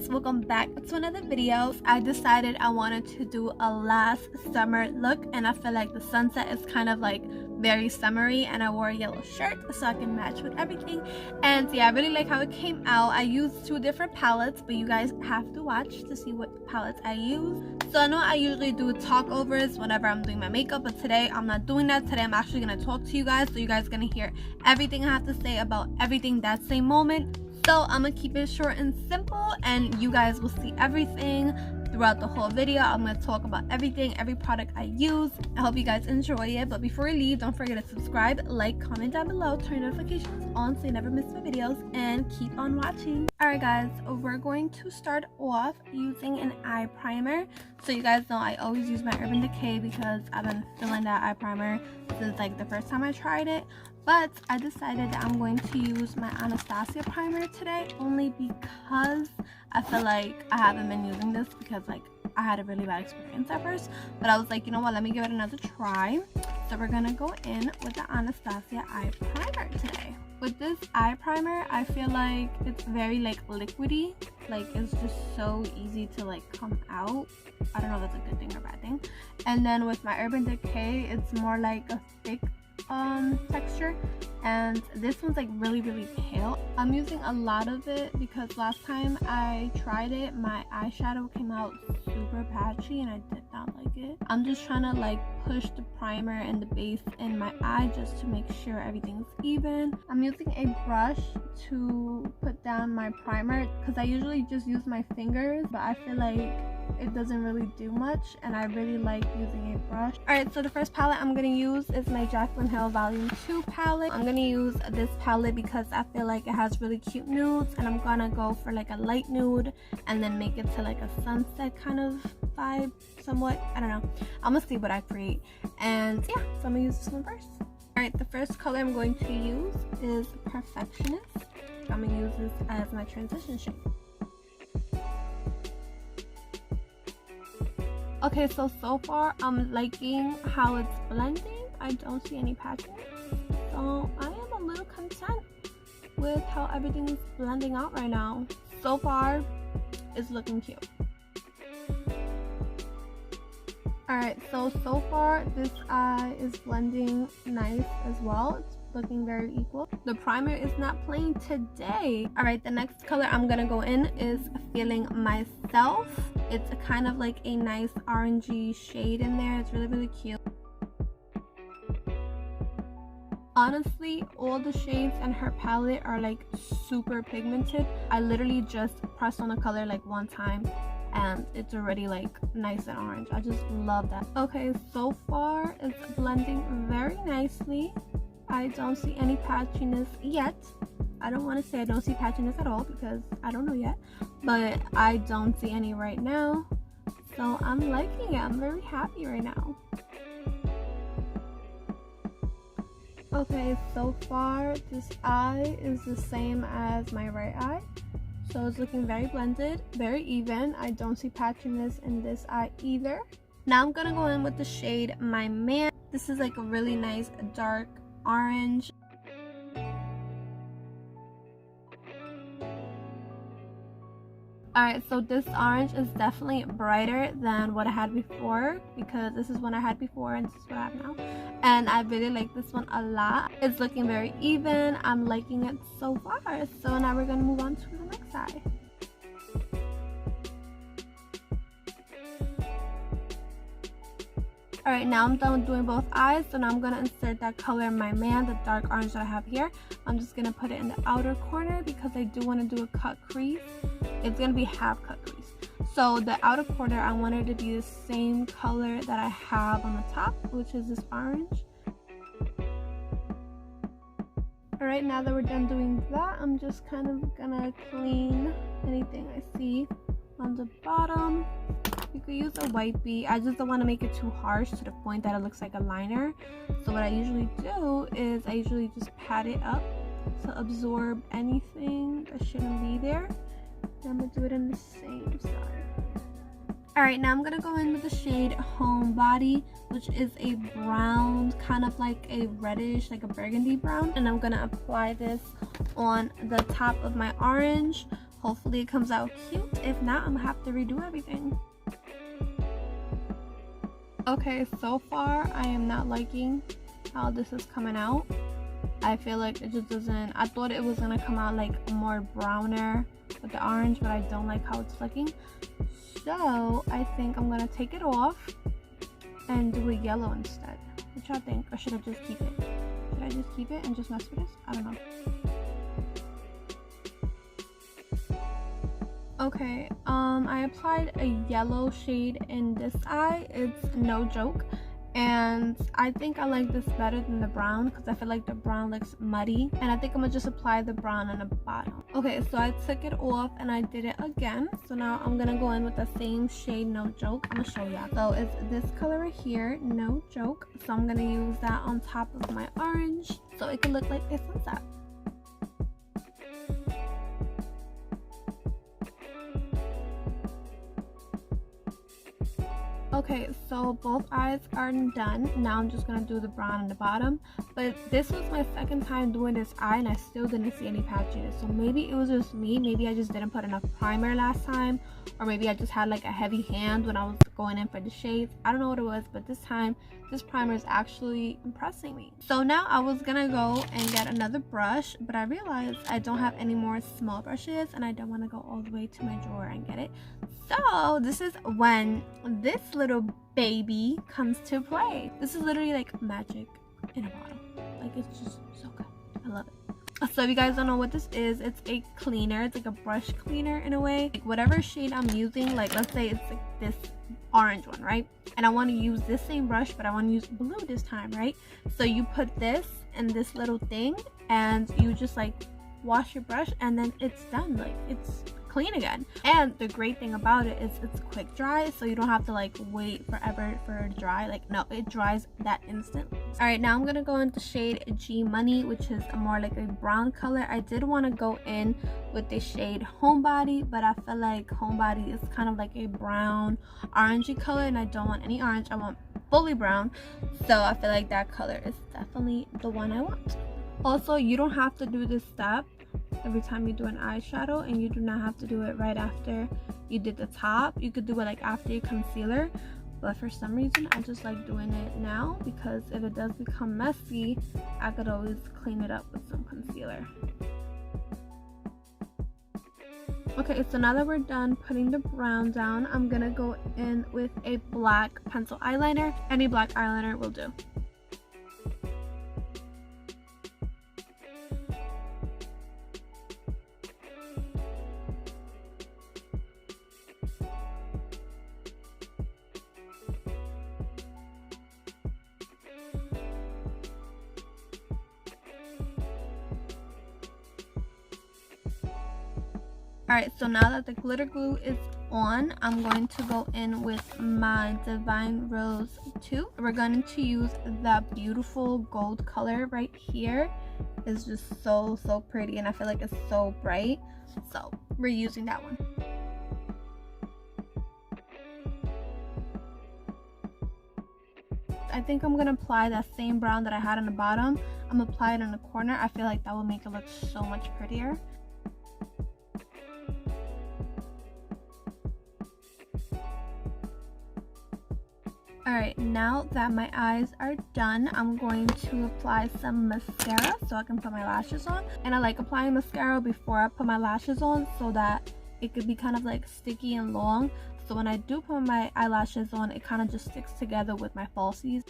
guys, welcome back to another video. I decided I wanted to do a last summer look, and I feel like the sunset is kind of like very summery, and I wore a yellow shirt so I can match with everything. And yeah, I really like how it came out. I used two different palettes, but you guys have to watch to see what palettes I use. So I know I usually do talkovers whenever I'm doing my makeup, but today I'm not doing that. Today I'm actually going to talk to you guys, so you guys are going to hear everything I have to say about everything that same moment. So I'm gonna keep it short and simple, and you guys will see everything throughout the whole video. I'm gonna talk about everything, every product I use. I hope you guys enjoy it, but before you leave, don't forget to subscribe, like, comment down below, turn notifications on so you never miss my videos, and keep on watching. Alright guys, we're going to start off using an eye primer. So you guys know I always use my Urban Decay because I've been feeling that eye primer since like the first time I tried it. But I decided that I'm going to use my Anastasia primer today, only because I feel like I haven't been using this because like I had a really bad experience at first. But I was like, you know what, let me give it another try. So we're gonna go in with the Anastasia eye primer today. With this eye primer, I feel like it's very like liquidy. Like it's just so easy to like come out. I don't know if that's a good thing or bad thing. And then with my Urban Decay, it's more like a thick texture, and this one's like really pale. I'm using a lot of it because last time I tried it, my eyeshadow came out super patchy and I did not like it. I'm just trying to like push the primer and the base in my eye just to make sure everything's even. I'm using a brush to put down my primer because I usually just use my fingers, but I feel like it doesn't really do much, and I really like using a brush. Alright, so the first palette I'm gonna use is my Jaclyn Volume 2 palette. I'm gonna use this palette because I feel like it has really cute nudes, and I'm gonna go for like a light nude and then make it to like a sunset kind of vibe somewhat. I don't know, I'm gonna see what I create. And yeah, so I'm gonna use this one first. Alright, the first color I'm going to use is Perfectionist. I'm gonna use this as my transition shade. Okay, so far I'm liking how it's blending. I don't see any patching, so I am a little content with how everything is blending out right now. So far it's looking cute. Alright, so far this eye is blending nice as well. It's looking very equal. The primer is not playing today. Alright, the next color I'm gonna go in is Feeling Myself. It's a kind of like a nice orangey shade in there. It's really cute. Honestly, all the shades in her palette are like super pigmented. I literally just pressed on the color like one time and it's already like nice and orange. I just love that. Okay, so far it's blending very nicely. I don't see any patchiness yet. I don't want to say I don't see patchiness at all because I don't know yet, but I don't see any right now, so I'm liking it. I'm very happy right now. Okay, so far this eye is the same as my right eye, so it's looking very blended, very even. I don't see patchiness in this eye either. Now I'm gonna go in with the shade My Man. This is like a really nice dark orange. Alright, so this orange is definitely brighter than what I had before because this is what I had before and this is what I have now. And I really like this one a lot. It's looking very even. I'm liking it so far. So now we're going to move on to the next eye. Alright, now I'm done with doing both eyes, so now I'm going to insert that color My Man, the dark orange that I have here. I'm just going to put it in the outer corner because I do want to do a cut crease. It's going to be half cut crease. So the outer corner, I want it to be the same color that I have on the top, which is this orange. Alright, now that we're done doing that, I'm just kind of going to clean anything I see on the bottom. You could use a white bead. I just don't want to make it too harsh to the point that it looks like a liner. So what I usually do is I usually just pat it up to absorb anything that shouldn't be there. And I'm going to do it on the same side. Alright, now I'm going to go in with the shade Homebody, which is a brown, kind of like a reddish, like a burgundy brown. And I'm going to apply this on the top of my orange Hopefully it comes out cute. If not, I'm gonna have to redo everything. Okay, so far I am not liking how this is coming out. I feel like it just doesn't, I thought it was gonna come out like more browner with the orange, but I don't like how it's looking. So I think I'm gonna take it off and do a yellow instead. What y'all think? Or should I just keep it? Should I just keep it and just mess with this? I don't know. Okay, I applied a yellow shade in this eye. It's No Joke, and I think I like this better than the brown because I feel like the brown looks muddy, and I think I'm gonna just apply the brown on the bottom. Okay, so I took it off and I did it again. So now I'm gonna go in with the same shade, No Joke. I'm gonna show y'all. So it's this color right here, No Joke. So I'm gonna use that on top of my orange so it can look like a sunset. Okay, so both eyes are done. Now I'm just gonna do the brown on the bottom. But this was my second time doing this eye and I still didn't see any patches. So maybe it was just me. Maybe I just didn't put enough primer last time. Or maybe I just had like a heavy hand when I was going in for the shades. I don't know what it was, but this time this primer is actually impressing me. So now I was gonna go and get another brush, but I realized I don't have any more small brushes and I don't want to go all the way to my drawer and get it. So this is when this little baby comes to play. This is literally like magic in a bottle. Like, it's just so good. I love it. So if you guys don't know what this is, it's a cleaner. It's like a brush cleaner in a way. Like whatever shade I'm using, like let's say it's like this orange one, right? And I want to use this same brush, but I want to use blue this time, right? So you put this in this little thing and you just like wash your brush and then it's done. Like, it's clean again. And the great thing about it is it's quick dry, so you don't have to like wait forever for it to dry. Like, no, it dries that instant. All right, now I'm gonna go into shade G Money, which is a more like a brown color. I did want to go in with the shade Homebody, but I feel like Homebody is kind of like a brown orangey color and I don't want any orange. I want fully brown, so I feel like that color is definitely the one I want. Also, you don't have to do this step every time you do an eyeshadow, and you do not have to do it right after you did the top. You could do it like after your concealer, but for some reason I just like doing it now because if it does become messy, I could always clean it up with some concealer. Okay, so now that we're done putting the brown down, I'm gonna go in with a black pencil eyeliner. Any black eyeliner will do. Alright, so now that the glitter glue is on, I'm going to go in with my Divine Rose 2. We're going to use the beautiful gold color right here. It's just so pretty and I feel like it's so bright. So we're using that one. I think I'm going to apply that same brown that I had on the bottom. I'm going to apply it in the corner. I feel like that will make it look so much prettier. Alright, now that my eyes are done, I'm going to apply some mascara so I can put my lashes on. And I like applying mascara before I put my lashes on so that it could be kind of like sticky and long. So when I do put my eyelashes on, it kind of just sticks together with my falsies.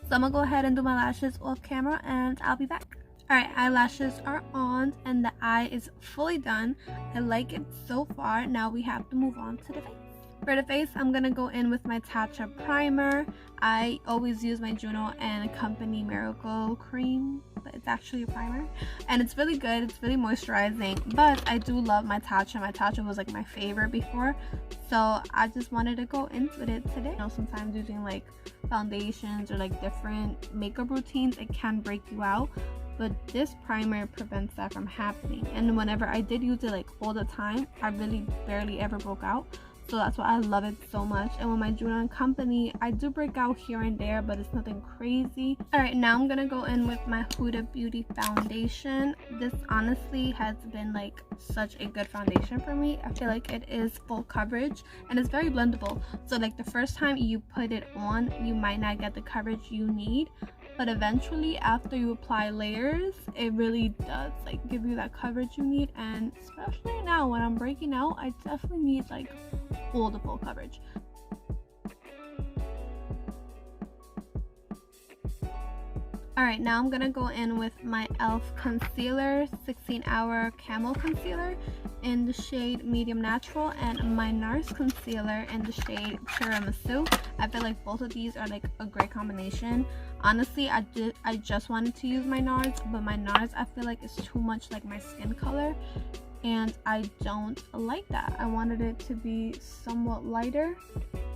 So I'm going to go ahead and do my lashes off camera and I'll be back. Alright, eyelashes are on and the eye is fully done. I like it so far. Now we have to move on to the face. For the face, I'm going to go in with my Tatcha primer. I always use my Juno and Company Miracle Cream, but it's actually a primer. And it's really good. It's really moisturizing. But I do love my Tatcha. My Tatcha was like my favorite before. So I just wanted to go in with it today. You know, sometimes using like foundations or like different makeup routines, it can break you out. But this primer prevents that from happening. And whenever I did use it like all the time, I really barely ever broke out. so that's why I love it so much. And with my June Company, I do break out here and there, but it's nothing crazy. All right, now I'm gonna go in with my Huda Beauty foundation. This honestly has been like such a good foundation for me. I feel like it is full coverage and it's very blendable, so like the first time you put it on, you might not get the coverage you need, but eventually after you apply layers, it really does like give you that coverage you need. And especially now when I'm breaking out, I definitely need like all the full coverage. Alright, now I'm gonna go in with my Elf concealer, 16-hour camo concealer in the shade medium natural, and my Nars concealer in the shade Tiramisu. I feel like both of these are like a great combination. Honestly, I just wanted to use my Nars, but my Nars I feel like is too much like my skin color, and I don't like that. I wanted it to be somewhat lighter,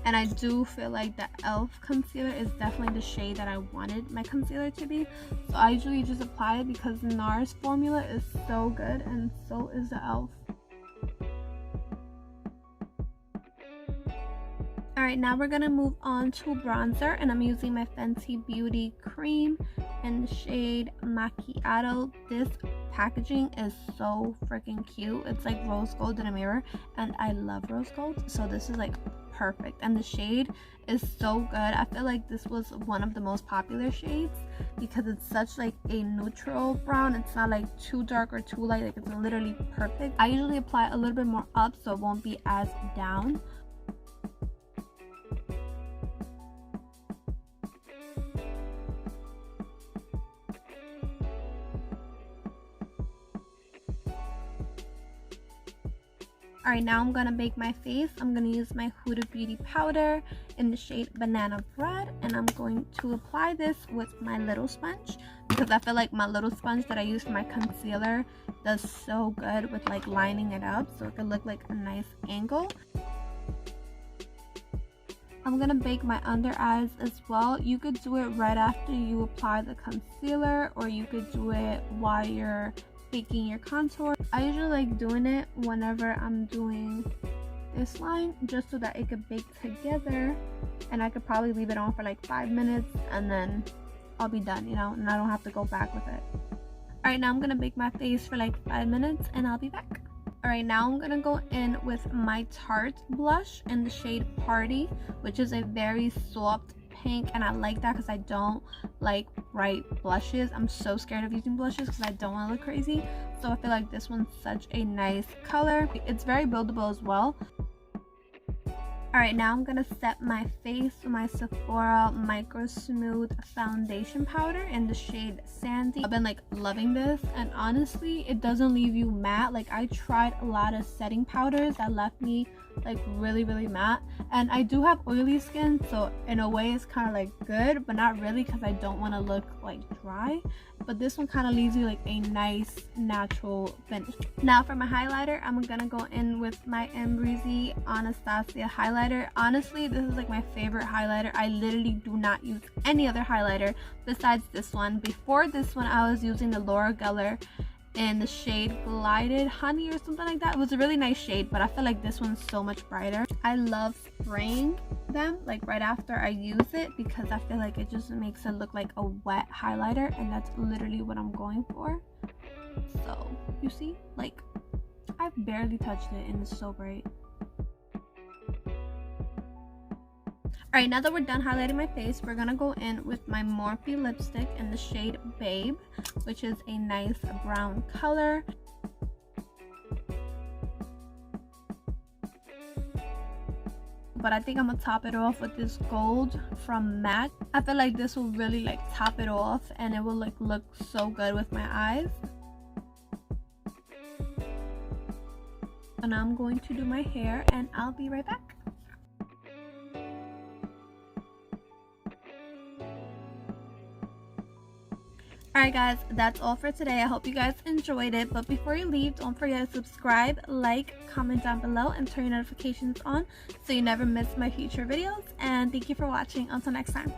and I do feel like the Elf concealer is definitely the shade that I wanted my concealer to be. So I usually just apply it because the Nars formula is so good, and so is the Elf. Alright, now we're gonna move on to bronzer, and I'm using my Fenty Beauty cream in the shade Macchiato. This packaging is so freaking cute. It's like rose gold in a mirror, and I love rose gold, so this is like perfect. And the shade is so good. I feel like this was one of the most popular shades because it's such like a neutral brown. It's not like too dark or too light, like it's literally perfect. I usually apply a little bit more up so it won't be as down. Alright, now I'm gonna bake my face. I'm gonna use my Huda Beauty powder in the shade Banana Bread, and I'm going to apply this with my little sponge because I feel like my little sponge that I use for my concealer does so good with like lining it up so it could look like a nice angle. I'm gonna bake my under eyes as well. You could do it right after you apply the concealer, or you could do it while you're baking your contour. I usually like doing it whenever I'm doing this line just so that it could bake together, and I could probably leave it on for like 5 minutes and then I'll be done, you know, and I don't have to go back with it. Alright, now I'm gonna bake my face for like 5 minutes and I'll be back. Alright, now I'm gonna go in with my Tarte blush in the shade Party, which is a very soft pink, and I like that because I don't like bright blushes. I'm so scared of using blushes because I don't want to look crazy, so I feel like this one's such a nice color. It's very buildable as well. Alright, now I'm gonna set my face with my Sephora Microsmooth foundation powder in the shade Sandy. I've been like loving this, and honestly it doesn't leave you matte. Like I tried a lot of setting powders that left me like really matte, and I do have oily skin, so in a way it's kind of like good, but not really because I don't want to look like dry. But this one kind of leaves you like a nice natural finish. Now for my highlighter, I'm gonna go in with my Breezy Anastasia highlighter. Honestly, this is like my favorite highlighter. I literally do not use any other highlighter besides this one. Before this one, I was using the Laura Geller in the shade Glided Honey or something like that. It was a really nice shade, but I feel like this one's so much brighter. I love spraying them like right after I use it because I feel like it just makes it look like a wet highlighter, and that's literally what I'm going for. So you see, like I've barely touched it and it's so bright. Alright, now that we're done highlighting my face, we're gonna go in with my Morphe lipstick in the shade Babe, which is a nice brown color. But I think I'm gonna top it off with this gold from MAC. I feel like this will really like top it off, and it will like look so good with my eyes. And now I'm going to do my hair, and I'll be right back. Alright guys, that's all for today. I hope you guys enjoyed it, but before you leave, don't forget to subscribe, like, comment down below, and turn your notifications on so you never miss my future videos. And thank you for watching. Until next time.